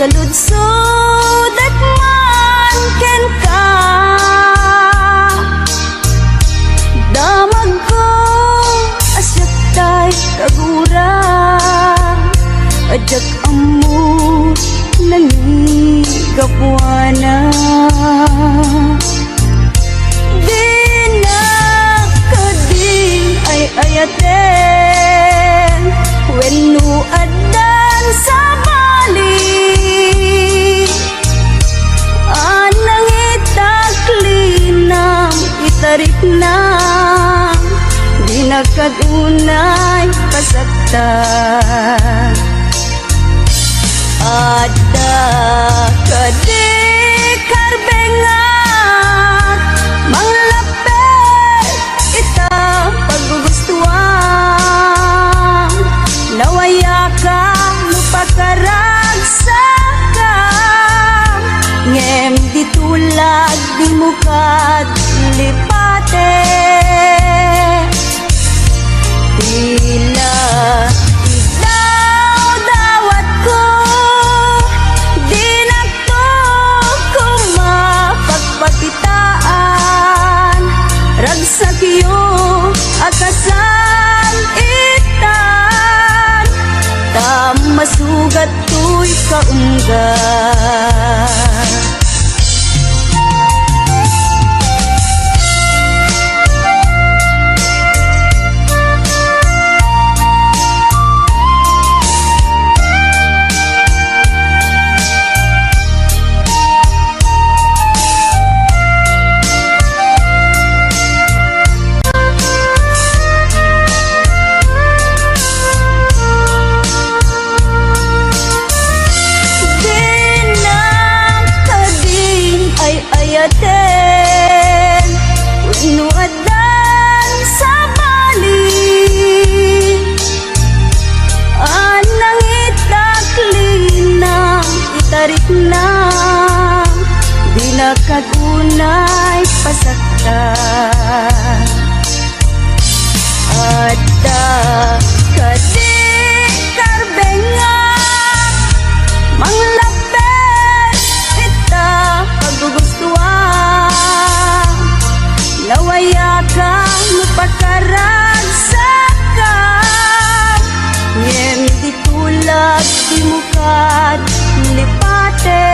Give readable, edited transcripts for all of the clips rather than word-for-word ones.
Maludsod at man ken ka, damag ko asyat tay kagurang, ajak amo nangigapwana. Di na kading ay ayaten wenno adan sa bali, anang itaklinam itarik na, di na kadunay pasaktan. Ada kadi karbengat manglapet ita paggugustuhan, nawaya ka mupakaragsa ngem ditulag di mukad lipate. Tila ikaw dawat ko, di nakto ko mapagpakitaan, ragsak iyo akasan itan, masugat to'y kaunggan. Wenno adan sa bali, anang itaklinam itarik na, di na kagunay pasaktan. Ada kadi karbengat manglapet ita paggugustuhan, nawaya ka mupakaragsakan ngem ditulag di mukad lipate.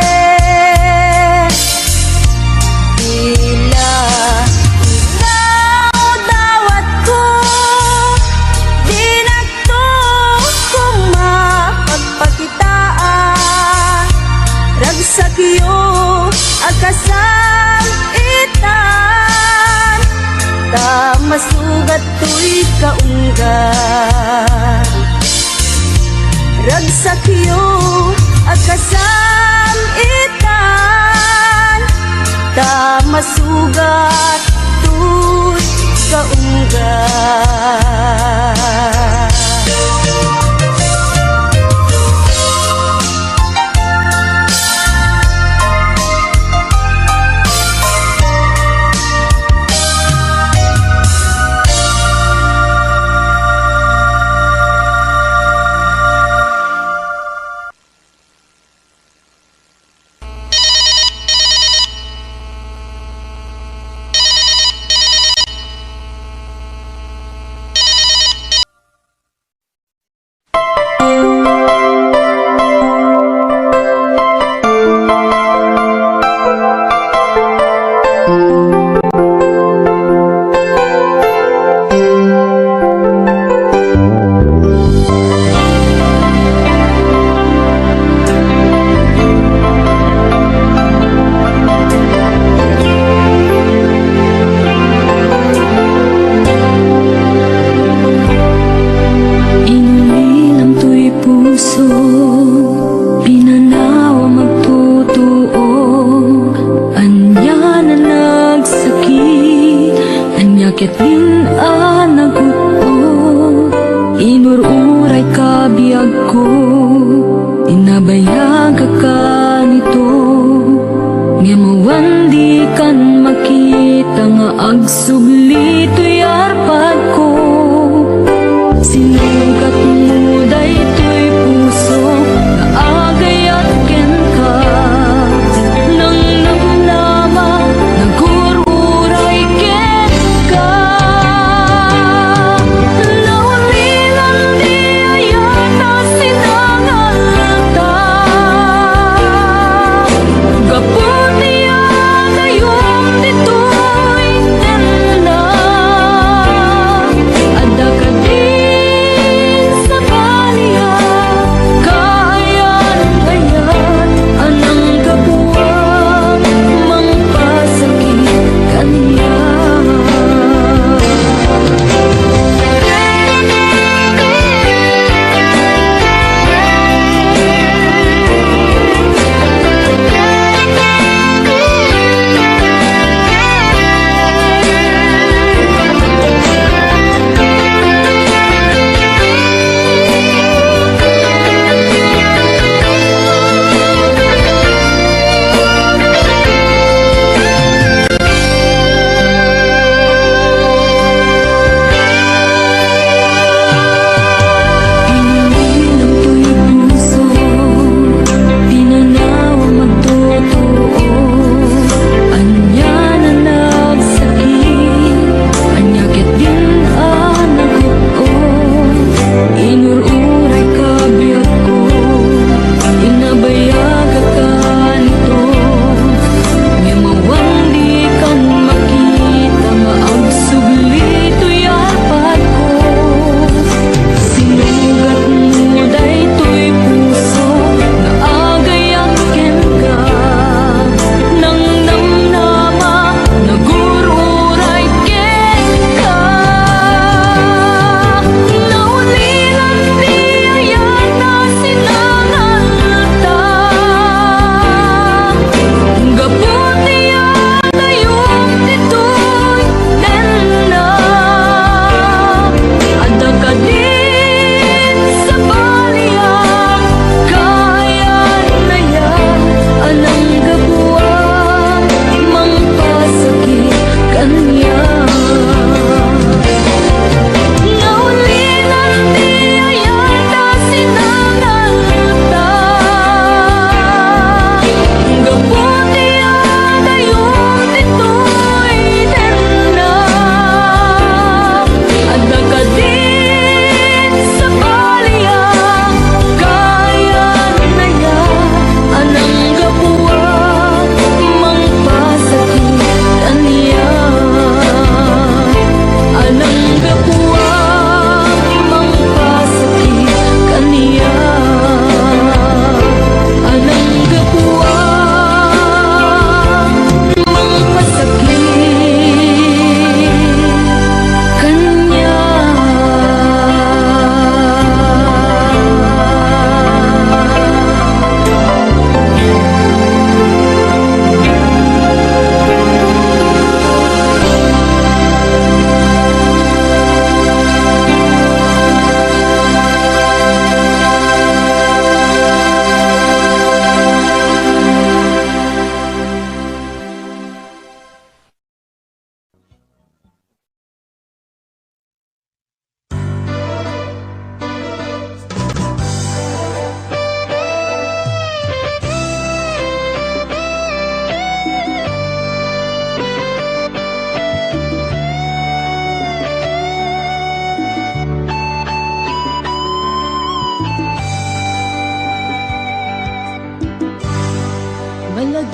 Tila ikaw dawat ko, di nakto ko mapagpakitaan, ragsak iyo akasan itan, masugat to'y kaunggan. Ragsak iyo akasan itan, masugat to'y kaunggan.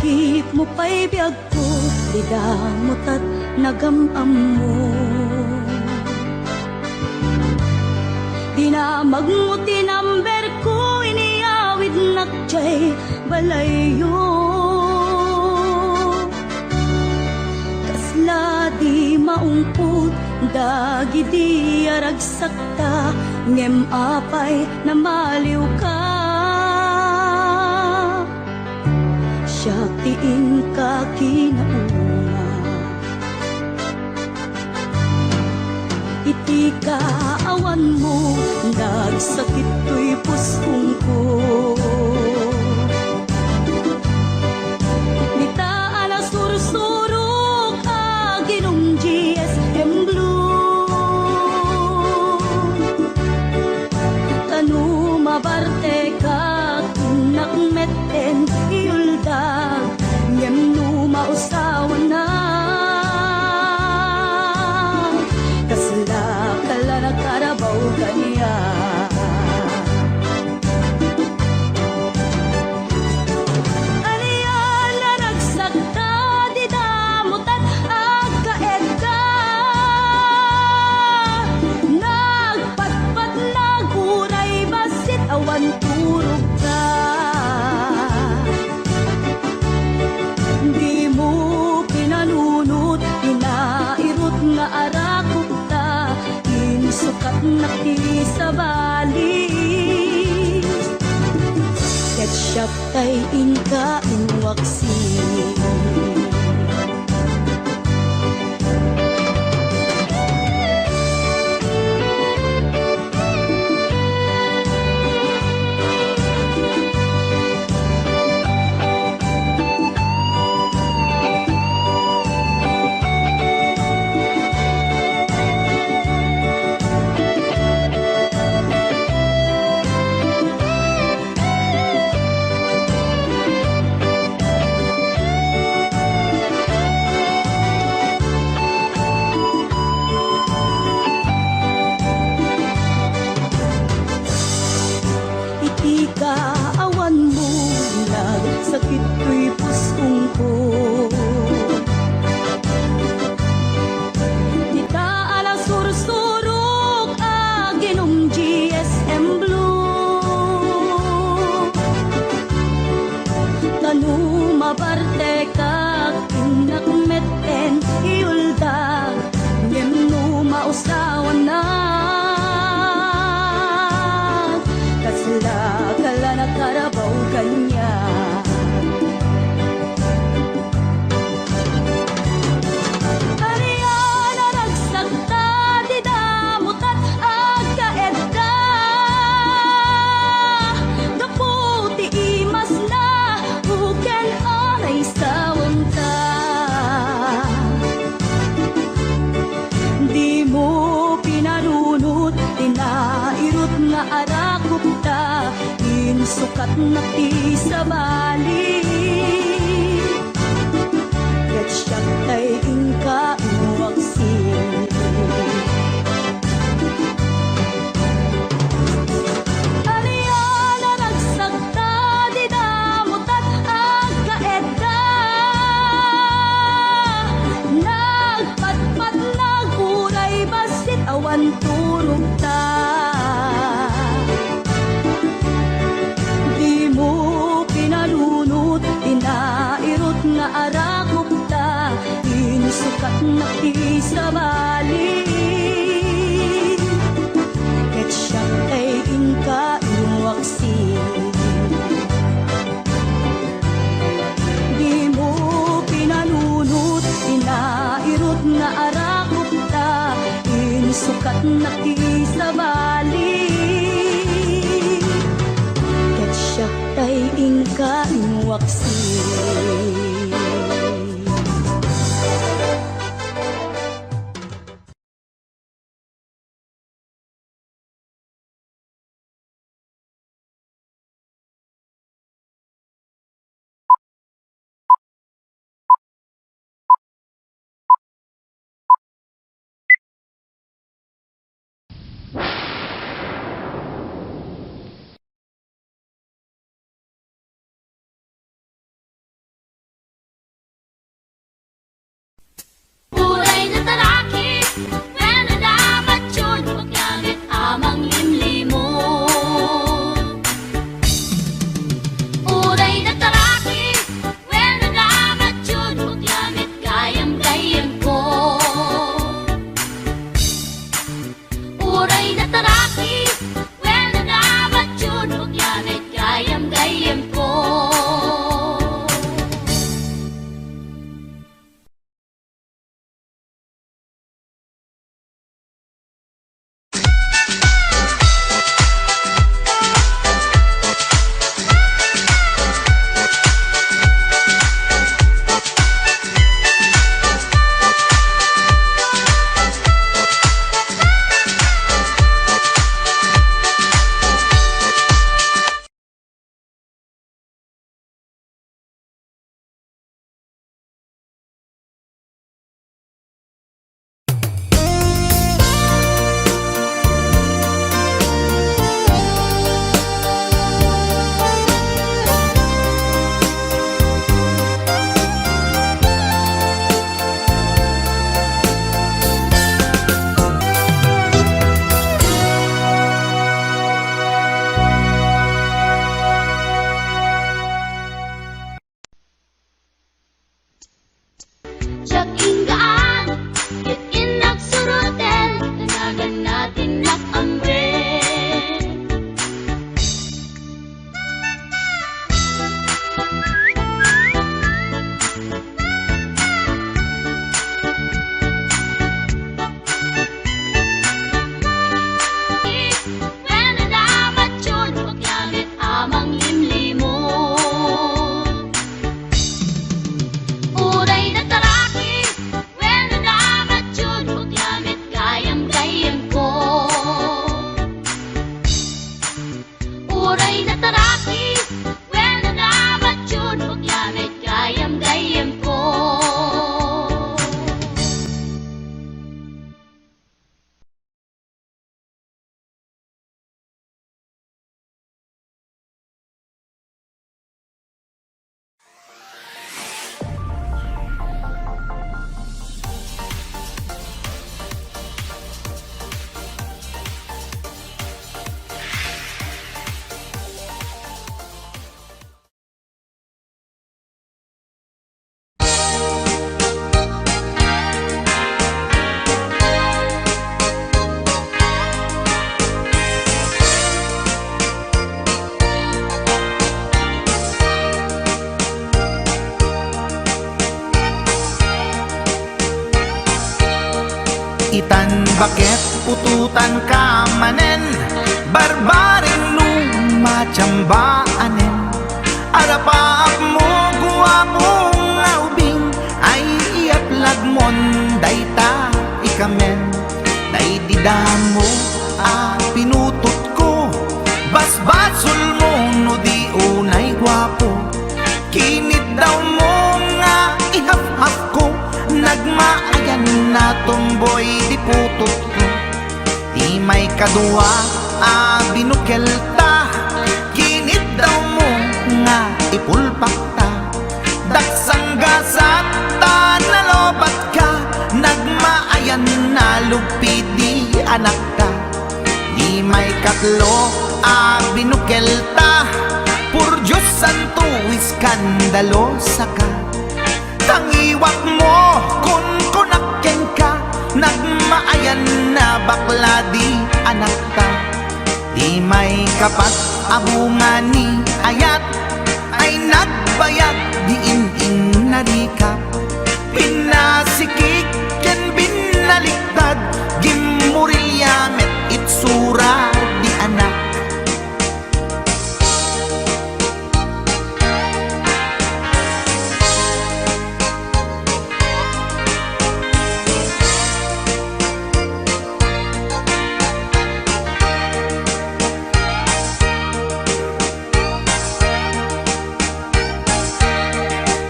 Agip mo pa'y biyag ko, di damot at nagamam mo. Dinamag mo tinamber ko, iniawid nakjay balayo. Kasla di maungput, dagi di aragsakta, ngem apay na maliw ka. Siya tiin ka kinaunga, iti kaawan mo, nagsakit to'y pusong ko. Nitaan na sursurok, aginong GSM Blue. Tanu mabarte ka, kinakmeten iuldag, ngem numausawan na. Kasla kala na karabaw kaniya. Aniyan na nagsakta, di damutan agkaedda. Nagpatpat naguray, basit awan turog ka. Di mo pinanunot, inairot nga arakot ta, insukat na ti sa bali. Ketchup tay inka inwaksi. Kaawan mo, nagsakit ko'y pusong ko. Ditaan ang sursurok, aginong GSM Blue. Tanu mabarte ka, kinakmeten iuldag, ngem numausawan na. Kasla kala na karabaw kanya. Ariyan na nagsakta, di damutan agkaedda. Gaputi imas na, buken anay sawang ta. Di mo pinanunot, tinairot nga arakot ta, insukat na ti sa bali. Ketchup tay inka inwaksi. Ariyan na nagsakta, di damutan agkaedda. Nagpatpat naguray, basit awan turog ta. Di mo pinalunot, inairot nga arakot ta, insukat na ti sa bali. Ketchup tay inka inwaksi. Di mo pinalunot, inairot nga arakot ta, insukat na ti sa bali. Ketchup tay inka inwaksi. gayam-gayam ko. Siyak inggaan, yat inak suruten, tanagan natin nakamre. When nadamat yun, paglamit amang limlimo. Uray na taraki, when nadamat yun, paglamit gayam-gayam ko. Uray na taraki, when nadamat yun, paglamit gayam-gayam ko. Itan bakit pututan ka manen, barbaring lumachambaanen. Arapaap mo guwapong aubing, ay iaplag mon dayta ikamen. Day didamo pinutot ko, basbasul mo no di unay guwapo. Kinit daw mo nga ihaf-haf ko, nagmaayan na tomboy di putot ko. Di may kadua binukel ta, kinit daw mo nga ipulpak ta. Daksang gasat ta nalobat ka, nagmaayan na lupid di anak ka. Di may katlo binukel ta, pur Diyos santo iskandalosa ka. Tangiwak mo kun kunakken ka, nagmaayan na bakla di anak ka. Di may kapat abungani ayat, ay nagbayag di in narikap. Pinasikik ken binaliktad, gimurilyamet itsura di anak.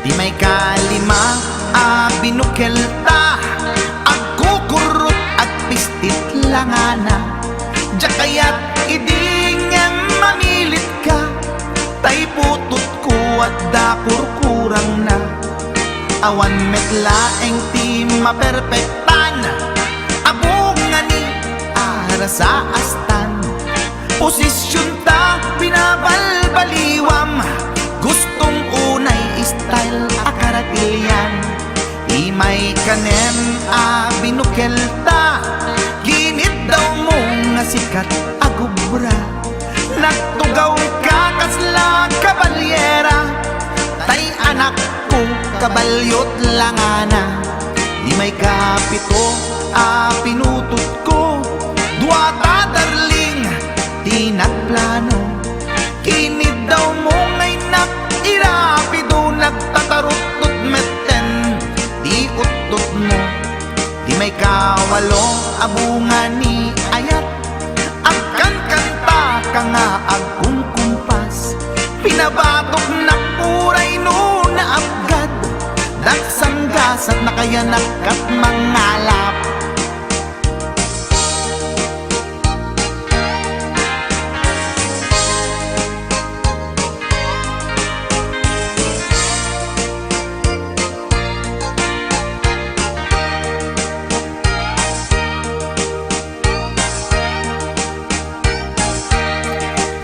Di may kalima binukel ta, agkukurot at pistit langana. Diya kaya't idingem mamilit ka, tay putot ko at dakurkurang na. Awan metlaeng ti maperpektan, abungan ni ara sa astan. Posisyon ta binabalbaliwam, gustong unay style akaratilyan. Di may kanem binukel ta, ginit daw mo nga sikat agubra. Nagtugaw ka kasla anak ko, kabalyot lang ana. Di may kapito, pinutot ko. Duwata darling, di nagplano. Kinid daw mo ngay nak, irapido nagtatarot-tot meten. Di utot mo, di may kawalo, abungan ni ayat. Agkan kanta ka nga agkong kumpas. Pinabatok na puray no na abgad. Dagsanggas at nakayanak at mangalap.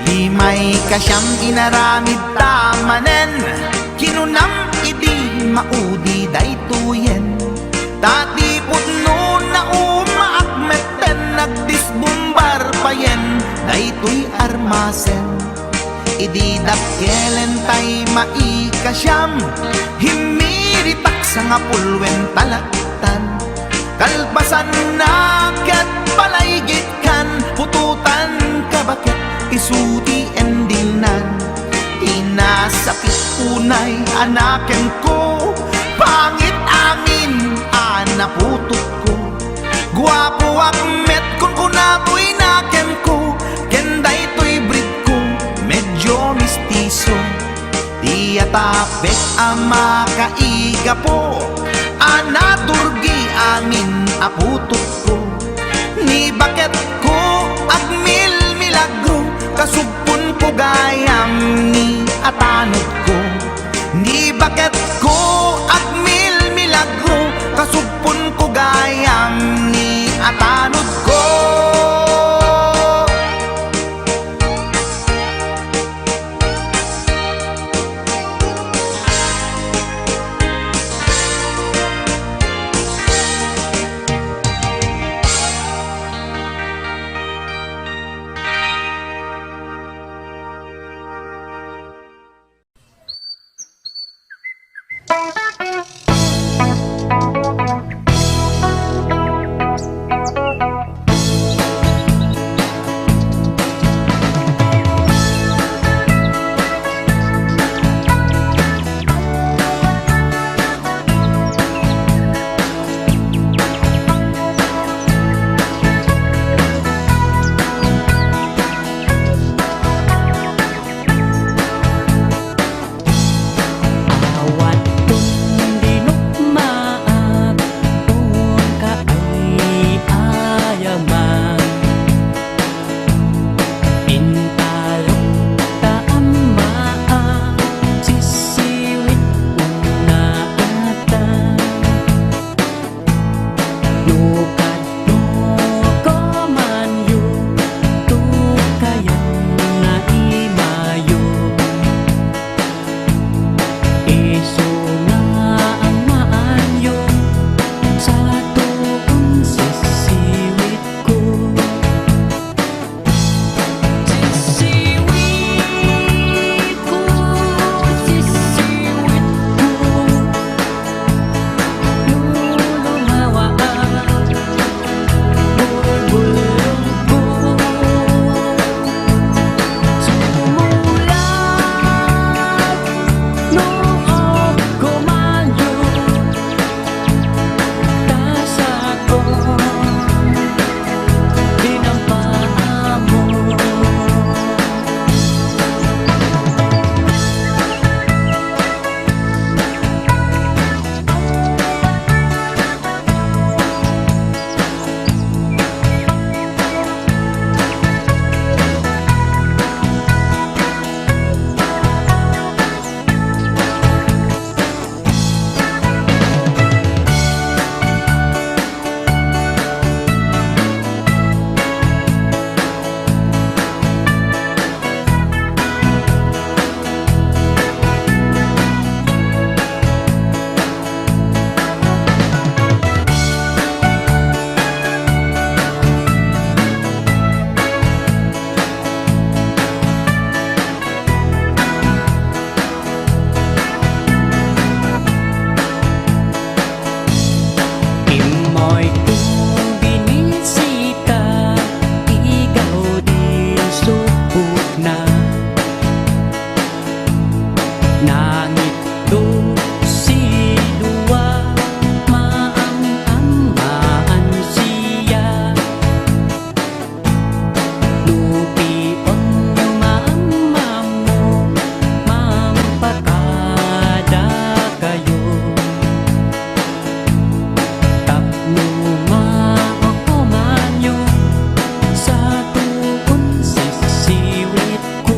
Di may kasyang inaramid tamanen, kinunam idi maudi daytoyen. Tati putno na umaakmeten, nagdisbumbar payen daytoy armasen. Idi dakelen tay maikasyam, himiritak sa nga pulwen talaktan. Kalbasan na ket palaygit kan, pututan kabakit isuti endingnan. Inasakit unay anaken ko, pangit amin anaputot ko. Guwapo akmet kun kunatoy naken ko, kenday to'y breed ko, medyo mistiso. Di atapek ama kaiga po, anaturgi amin aputot ko. Ni bakit ko agmil milagro, kasugpon ko gayam ni atanod ko. Ni bakit ko agmil milagro, kasugpon ko gayam ni atanod ko. Nangit do si dua maang-amaan siya. Lupion yung mama mo, mampakada kayo. Tapno maoman nyo sa tuon sisiwit ko.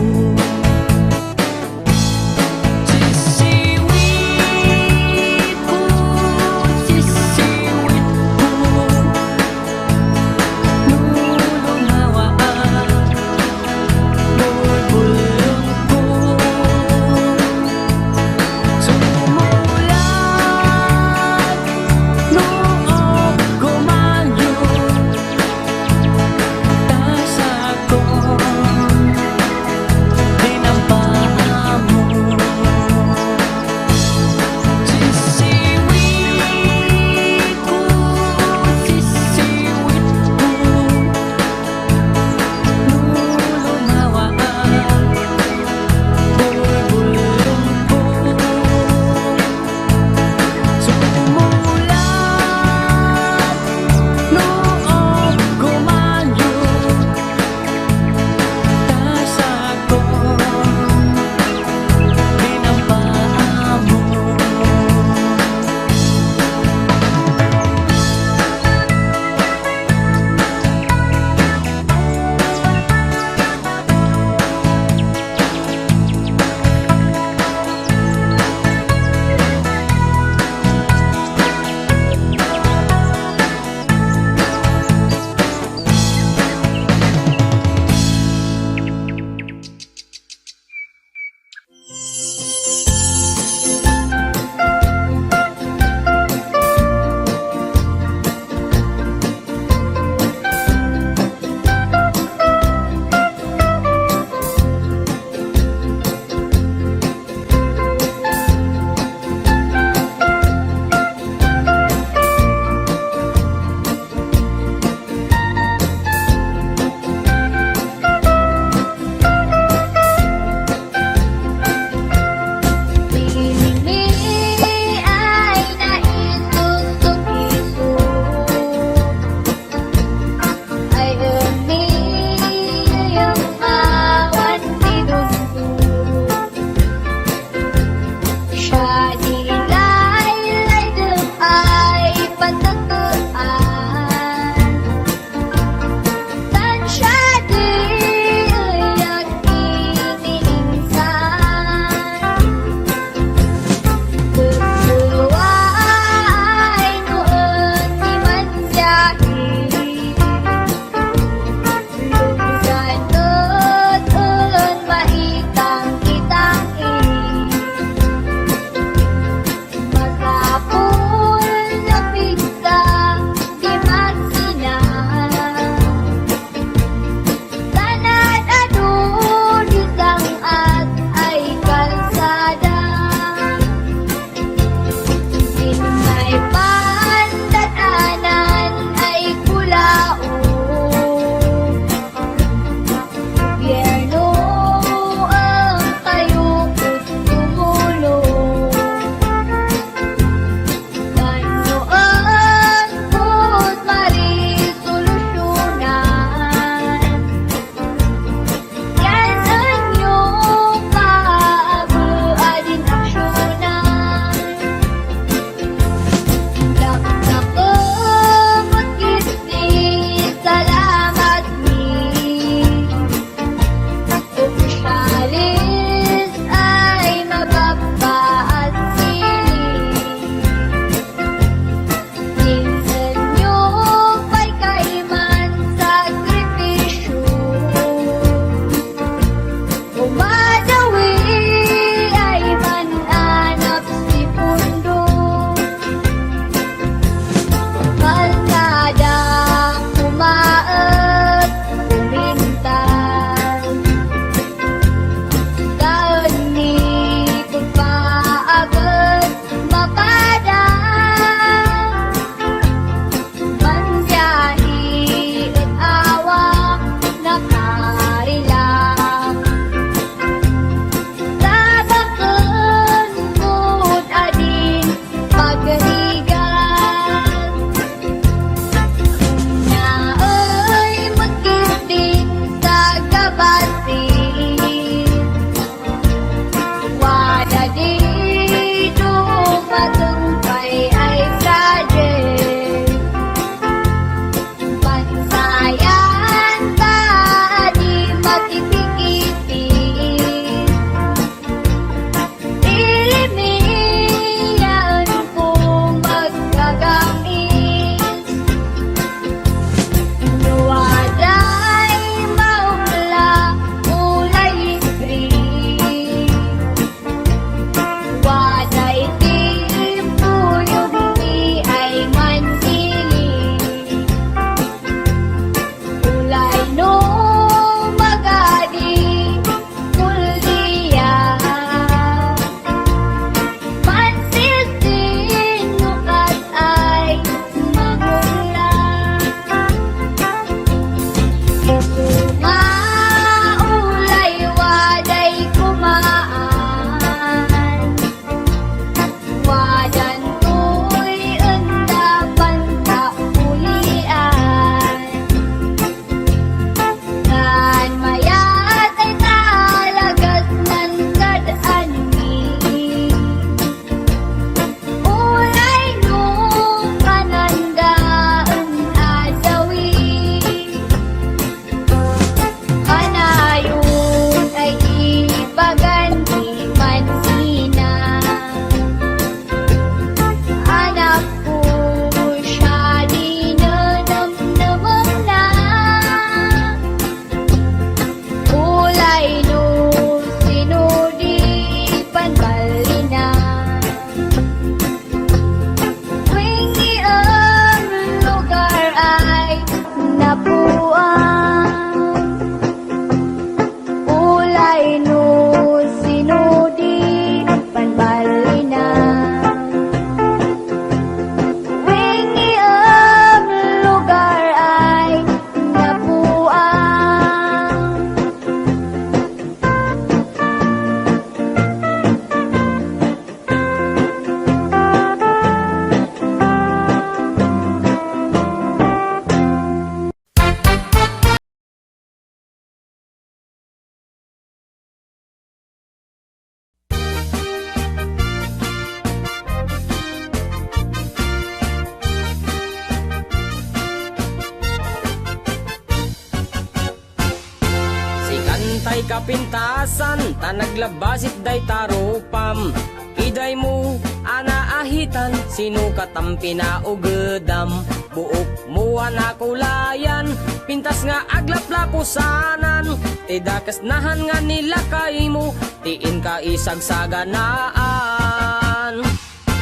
tay kapintasan, ta naglabasit day tarupam. Iday mo, anaahitan, sino katampi na ugedam. Buok mo anakulayan, pintas nga aglaplapusanan. Tidakas nahan nga nila kay mo, tiin ka isagsaganaan.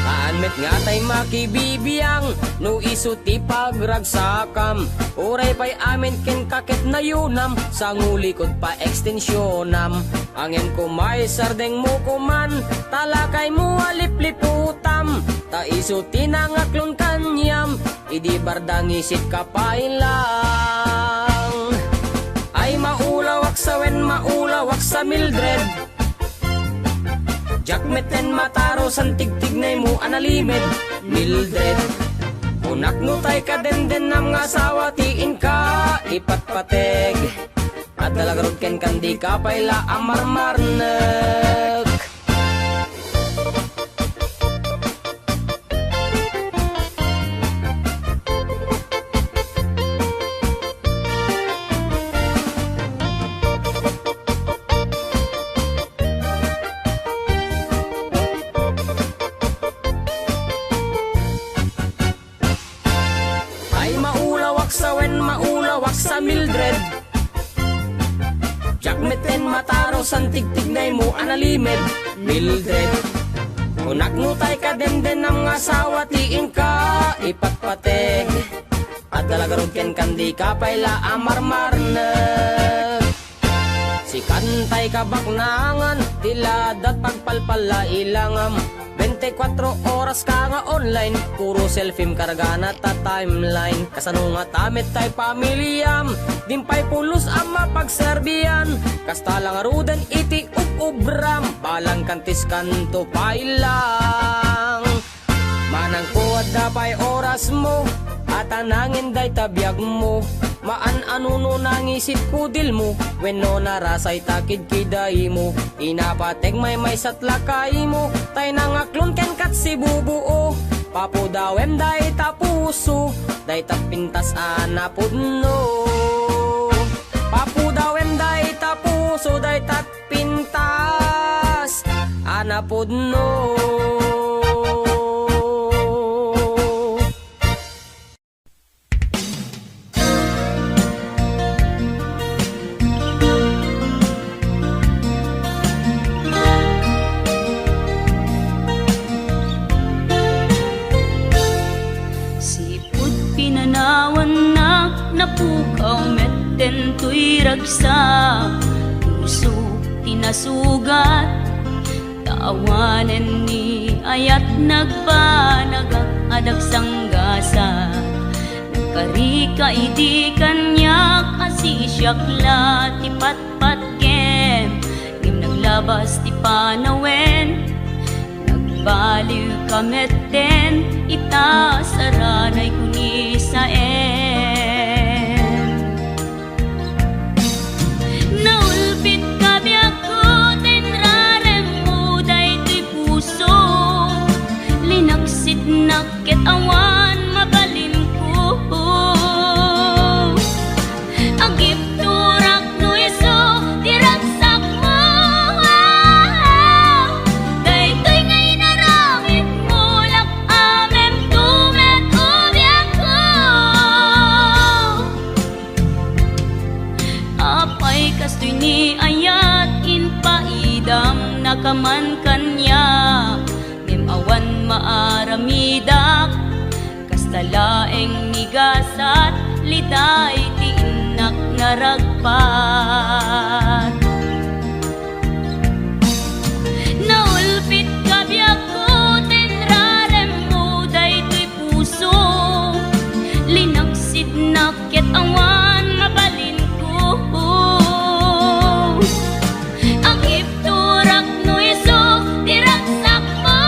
Kaanmet nga tay makibibiyang, no isuti pagragsakam. Uray pa'y amin ken kakit na yunam, sa ngulikod pa ekstensyonam. Angin ko may sardeng mo kuman, talakay mo alipliputam. Ta isuti na ngaklon kanyam, idi bardang isit kapailang. Ay maulawak sa wen, maulawak sa Mildred. Jakmeten mataro san tigtignay mo analimed Mildred. Unak no tay ka den nam nga asawa tiin ka ipatpateg. At dalagarod ken kandi ka payla amarmarnek. Maulawak sa Mildred. Jakmeten mataro san tigtignay mo analimed Mildred. Unak no tay ka den nam nga asawa tiin ka ipatpateg. At dalagarod ken kandi ka payla amarmarnek. Si kantay ka baknangan, tiladat pagpalpala ilangam. 24 oras ka nga online, puro selfie kargana ta timeline. Kasano nga tamit tay pamilyam, dimpay pulos ang mapagserbiyan. Kasta lang aruden iti ubram, palang kantis kanto pailang. Manang kuwad da pay oras mo, at anangin day tabiyag mo. Maan anuno nangisit kudil mo, wenno narasay takid kiday mo. Inapateg may satlakay mo, tay nangaklon ken kat si bubuo. Papudawem day tapuso, day tapintas anapudno. Papudawem day tapuso, day tatpintas anapudno. Napukaw metten tuy ragsak, puso tinasugat. Taawanen ni ayat nagpanagak adag sanggasa. Nagkarika idi kanyak asisyakla ti patpat kem. Ngim naglabas ti panawen, nagbaliw kametten, itasaranay kuni sa nakit awan mabalin ko. Agip turak no iso diragsak mo. Daytoy ngay naramit mo lak amem tumet ubiyak ko. Apay kastoy ni ayat inpaidam nakaman kanya. Awan maaramidak, kastalaeng nigasat, liday tiinak naragpat. Naulpit kabiyak ko, tenrarem mo, daytoy puso. Linaksid nakit awan mabalin ko. Ang ipturak no iso, diragsak mo.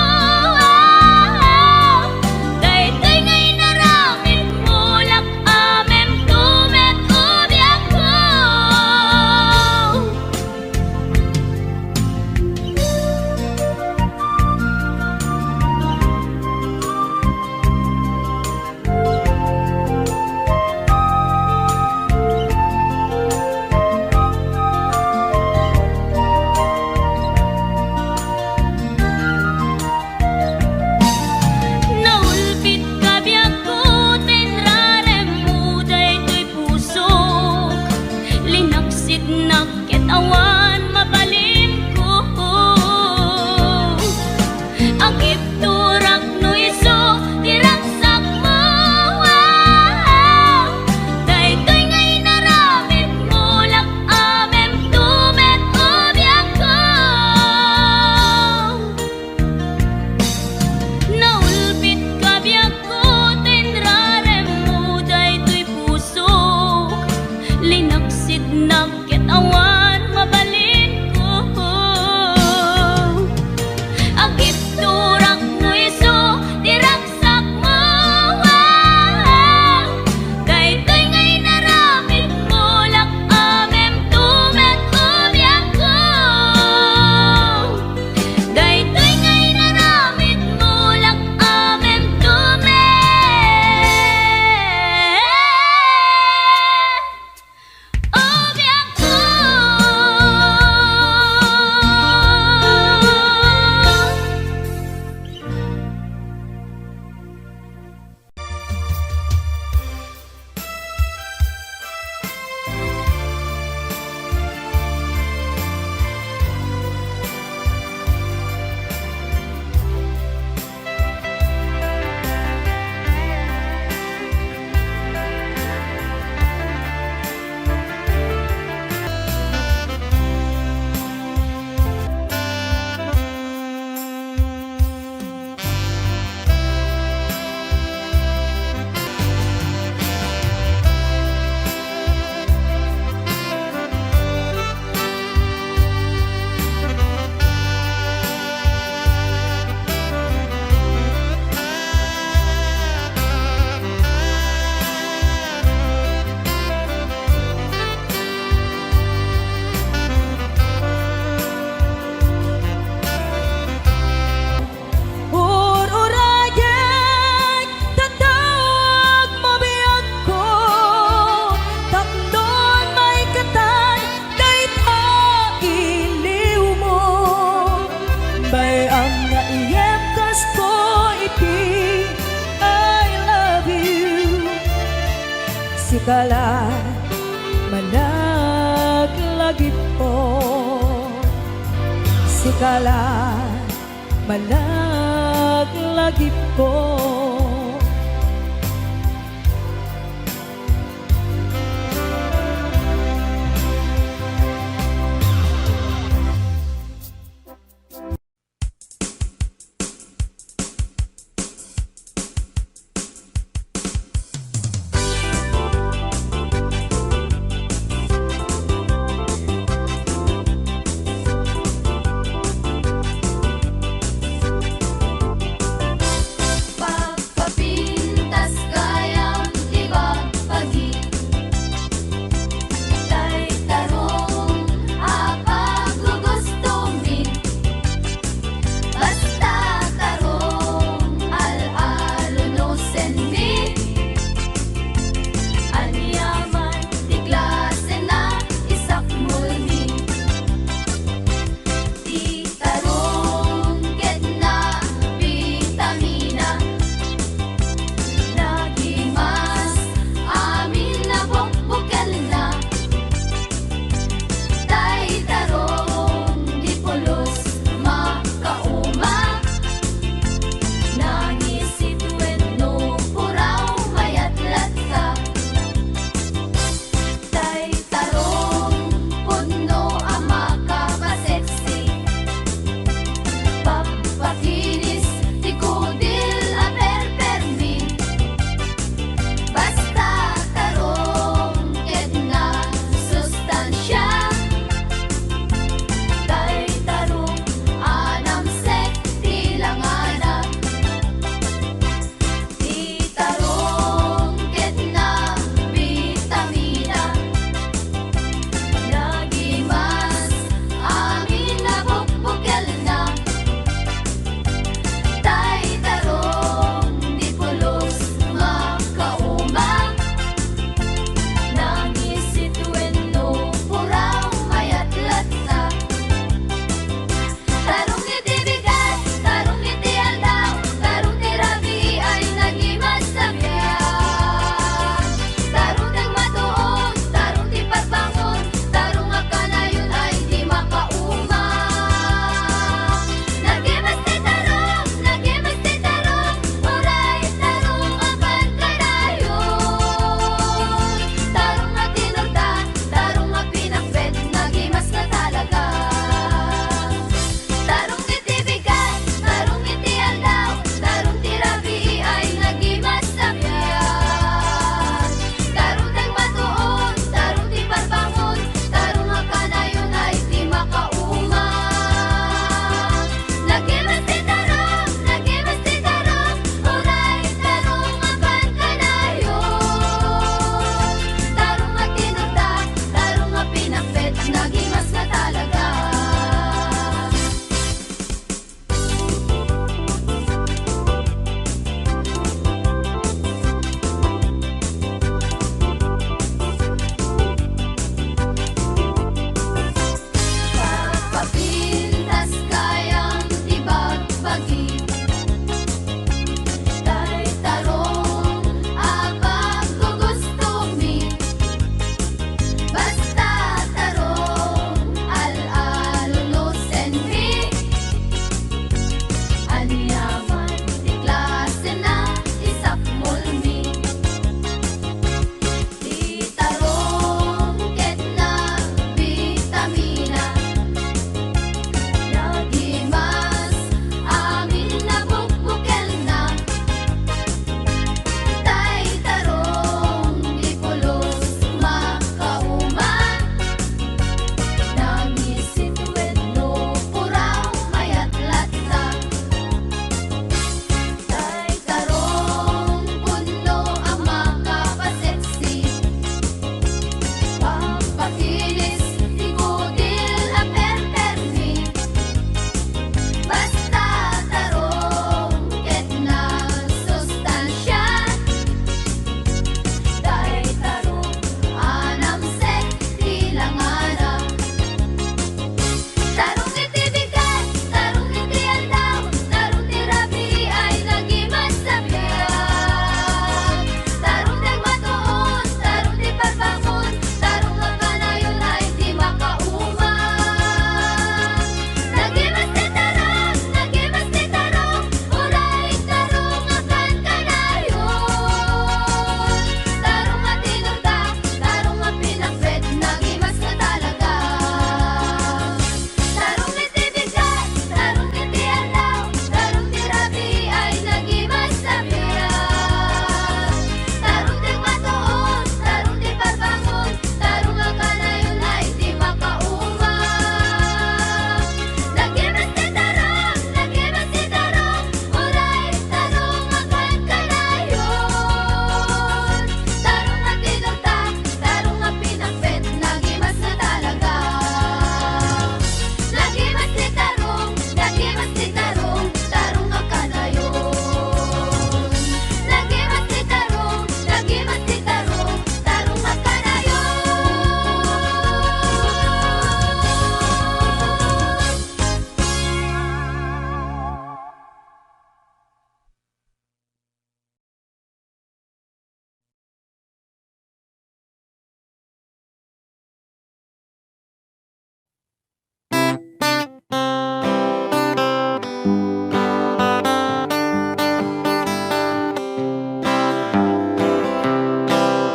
Sikala managlagip po, sikala managlagip po.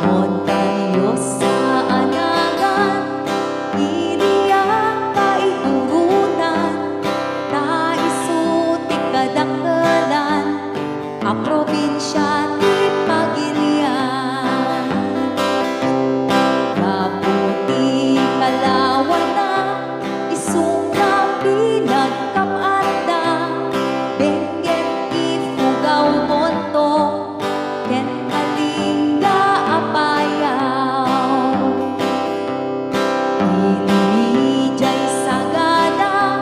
Montayo sa anagan, iliang kaiturunan, taisuti kadakalan, a probinsya ti Pagilian. Kaputi kalawan na, isungka pinagkapanda, benggit ifugaw monto, ken kalinga apayaw. Ilijay sagada,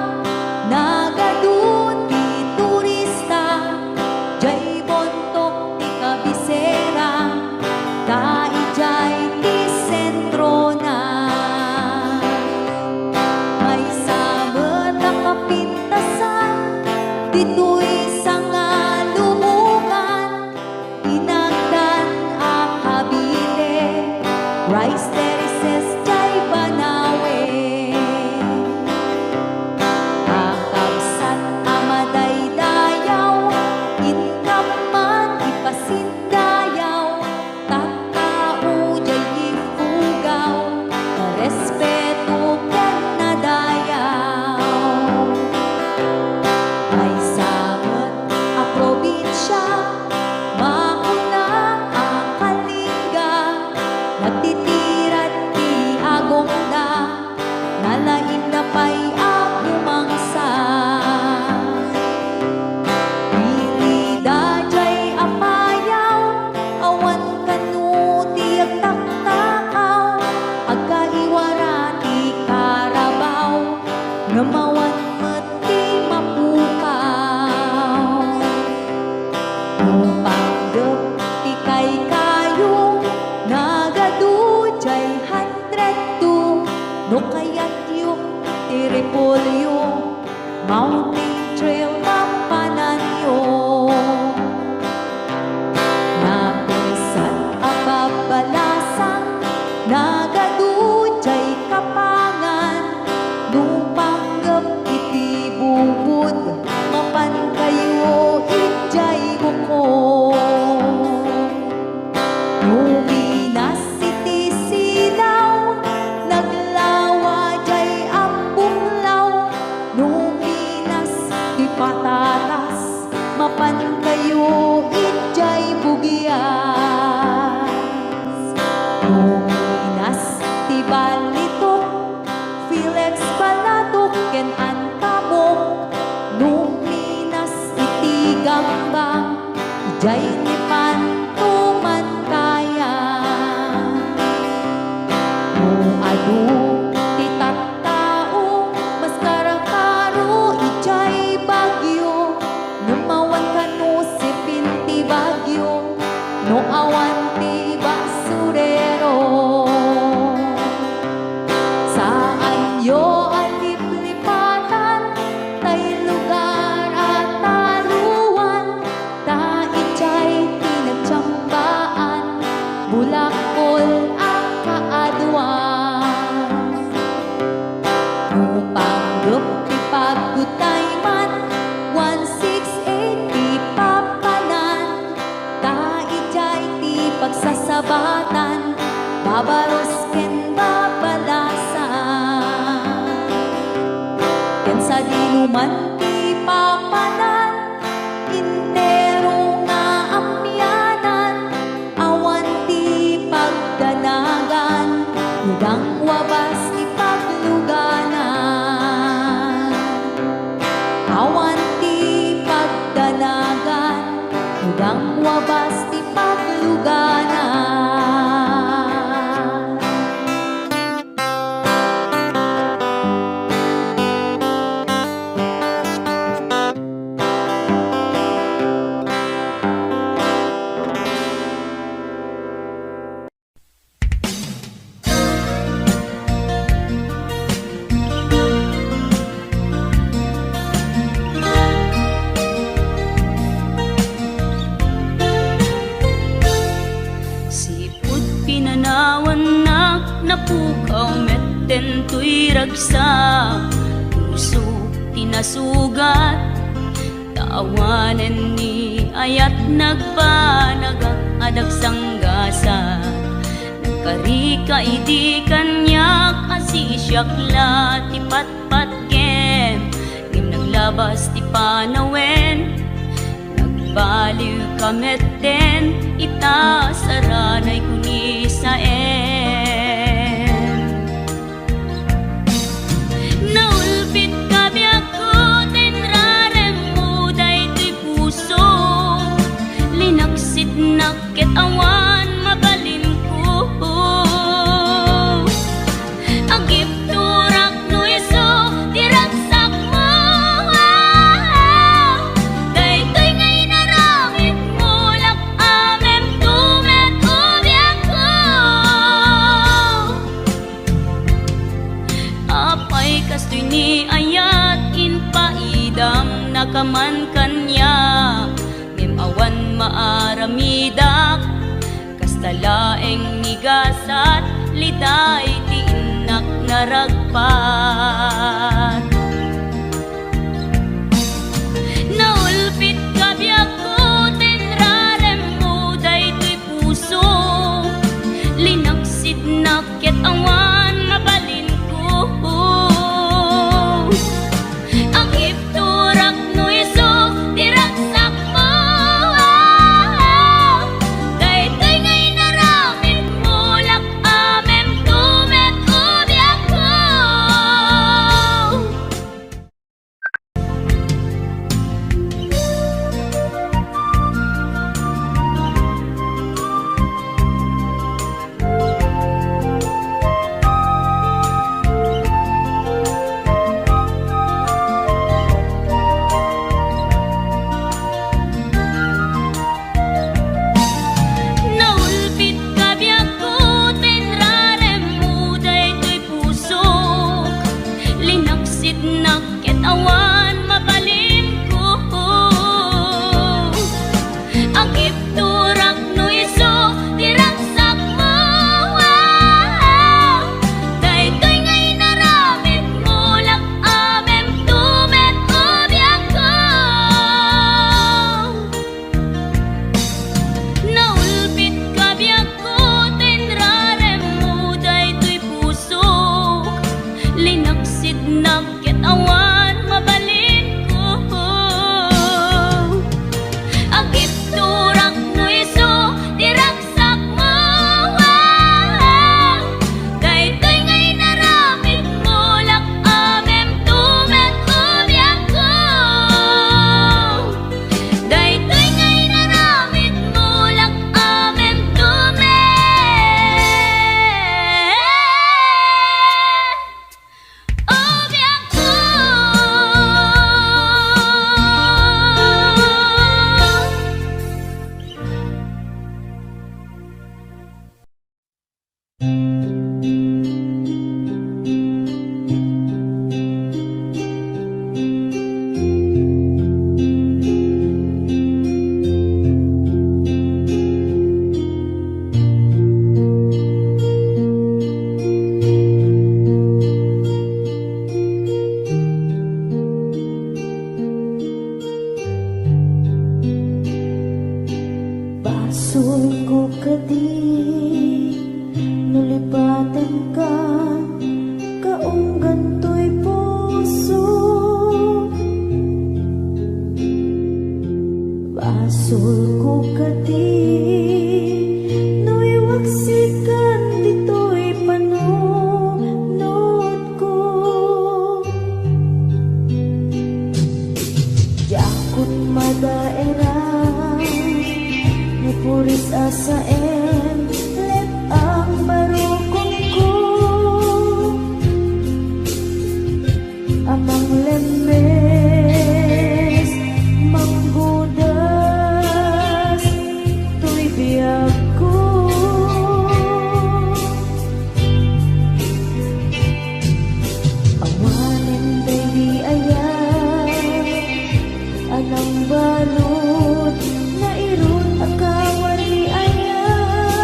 nagaduti turista, jay bontok ti kabisera, kaijay ti sentro na. May sabet na kapintasan, dito'y sanga lumungan, inagdan a Cavite, rice terraces jay Banawe. Kakabsat amaday dayaw, inkaman ipasindayaw, tattao jay ifugaw, respeto ken nadayaw. May sabet a probinsya, mauna ang kalinga, nagtitiran ti agongda, nalain na pa'y ang umangsa. Pilida jay apayaw, awan kanu ti agtaktakaw, agkaiwara ti karabaw, ngamawan met ti mapukaw. Nupanggep ti kaykayong, nagadujay 102, no kayat yung ti repolyo, mountain trail mapananyo. Napisan ababalasan, nagadujay kapangan, nupanggep iti bubud, mapan kayo ijay buko. Luminas iti silaw, naglawa jay ambunglaw, luminas ti patatas, mapan kayo ijay bugyas. Luminas ti balitok, Felix Balatok ken Antabok, luminas iti gambang, ijay ni Pantuman kaya. Adu ti tattao, mas karakaro ijay bagyo, numawan kanu sipin ti bagyo, no awan ti basurero. Saan yo aliplipatan, tay lugar at taluan, ta ijay pinagtsambaan, bulakol ang kaaduan. Nupanggep ti pagdutayman, 168 ti papanan, ta ijay ti pagsasabatan, babaros ken babalasan. Ken sa dinuman ti papanan, intero nga amyanan, awan ti pagdanagan, hudang wabas ti pagluganan. Awan ti pagdanagan, hudang wabas ti pagluganan. napukaw metten tuy ragsa, puso nasugat. Taawanan ni ayat nagpanagak adag sanggasa. Nagkarika idi kanyak asisyakla ti patpatken. Ngim naglabas ti panawen, nagbaliw kameten, ita saranay kuni saen. Naulpit kabiyak ko, tenrarem mo daytoy puso. Linaksit nakit awan mabalin ko. Agip turak no iso, diragsak mo. Daytoy ngay naramit mo, lak amem tumet ubiyak ko. Apay kastoy ni ayat inpaidam nakaman kanya. Ngem awan maaramidak, kastalaeng nigasat, liday ti inak naragpat. Naulpit kabiyak ko, tenrarem mo daytoy puso. Linaksid nakit awan mabalin ko. Ang ipturak no iso, diragsak mo. Daytoy ngay naramit mo, lak amem tumet ubiyak ko. Naulpit kabiyak ko, tenrarem mo daytoy puso. Linaksid nakit awan mabalin ko. Ang ipturak no iso, diragsak mo. Daytoy ngay naramit mo, lak amem tumet ubiyak ko. Naulpit kabiyak ko, tenrarem mo daytoy puso. Linaksid nakit awan mabalin ko. Agip turak no iso, diragsak mo. Daytoy ngay naramit mo, lak amem tumet ubiyak ko. Daytoy ngay naramit mo, lak amem tumet ubiyak ko. Basul ko kadi nulipatan ka kaunggan to'y puso. Basul ko kadi nuiwaksikan dito'y panunod ko. Yakut madaerang puris asaen let ang barukong ko. Amang lemes manggudas tuy biyak ko. Awanen day di ayat anang balot na irun akawan ni ayat.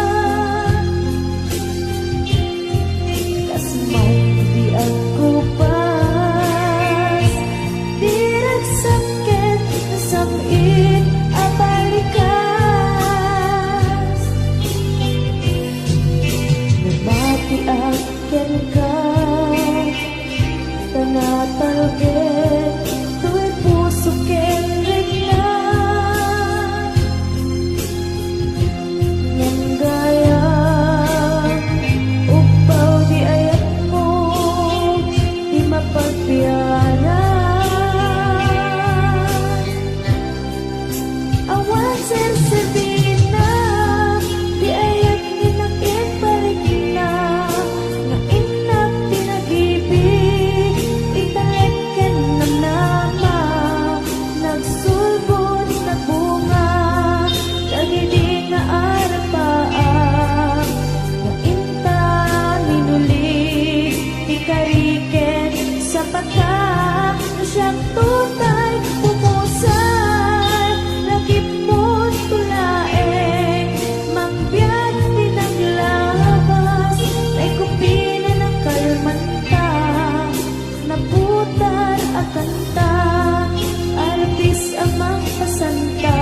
mapasanta,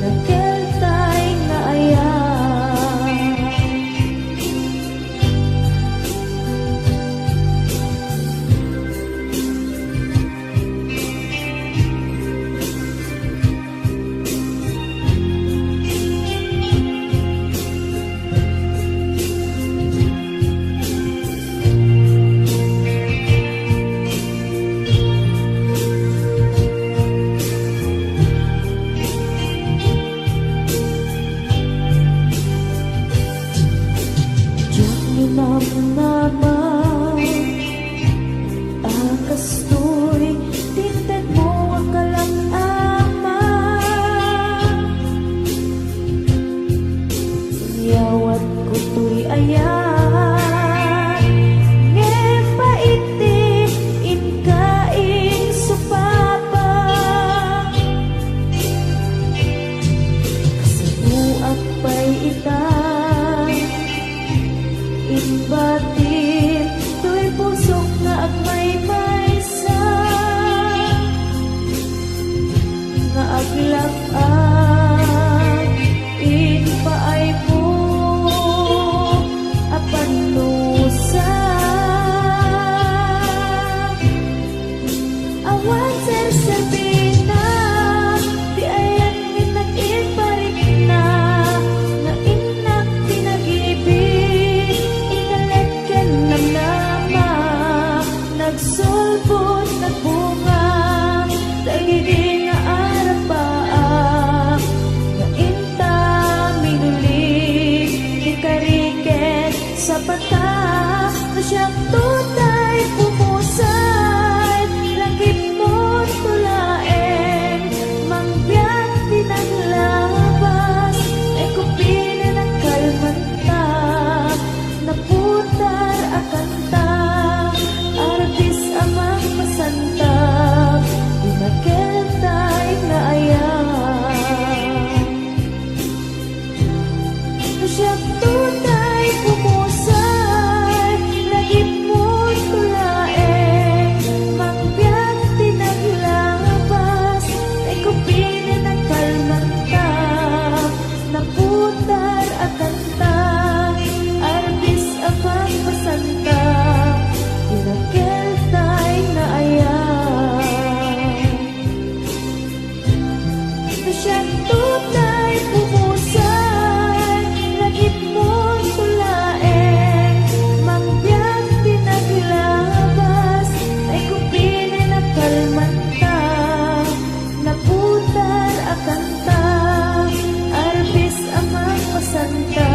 nagkeltay nga aya. Diyak minamnaman, akastoy, tinted mo ang kalangama. Yawat ko to'y ayan, ngepaiti, inkaing supapa. Kasabuak pa'y itang inbatin, to'y pusok na agmay-maysa, nga aglak-ak, inpaay mo, apanusa. Awan ser-serbina, di ayan minag-iparik na, nga inak pinag-ibig, ikalit ken namnama, nagsulbot, nagbunga, dagiti nga arapaa, nga inta minulig, ikariket sa bata, na siyang tutay pumusay, langit mo tulaeng, mangbiyak pinaglabas, ay kupina ng kalmanta, naputar akanta, arbis amang masanta, dinaketay na ayan. Siyang tunay pumusay, lagip mo tulaeng, mangbiyak pinaglabas, ay kupinin ang kalmanta, naputar at kanta, arbis amang masanta, dinaketay na ayan. Siyang tunay pumusay, lagip mo tulaeng, mangbiyak pinaglabas, ay kupinin ang kalmanta, naputar ang kanta, arbis amang masanta,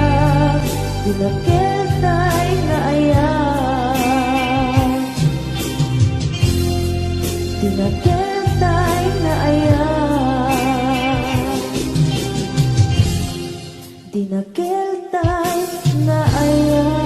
dinaketay na ayan. Dinaketay na ayan. Dinaketay na ayan.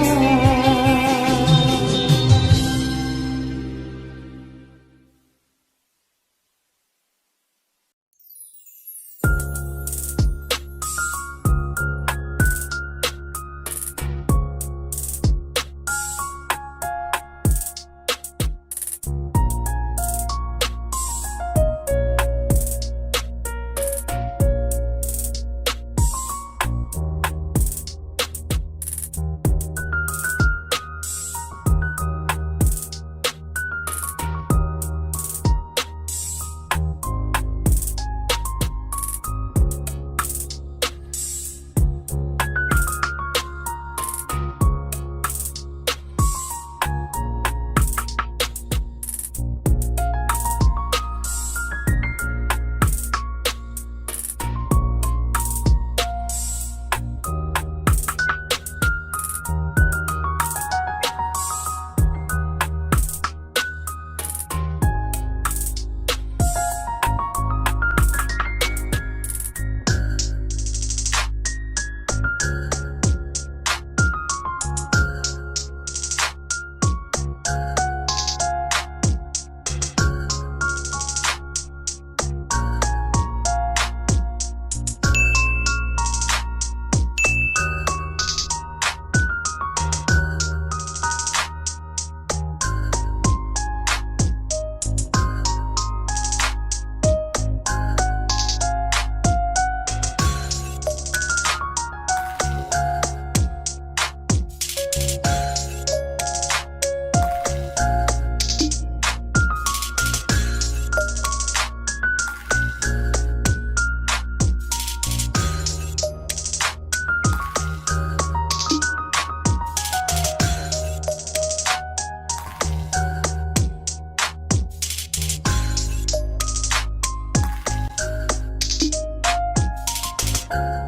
Thank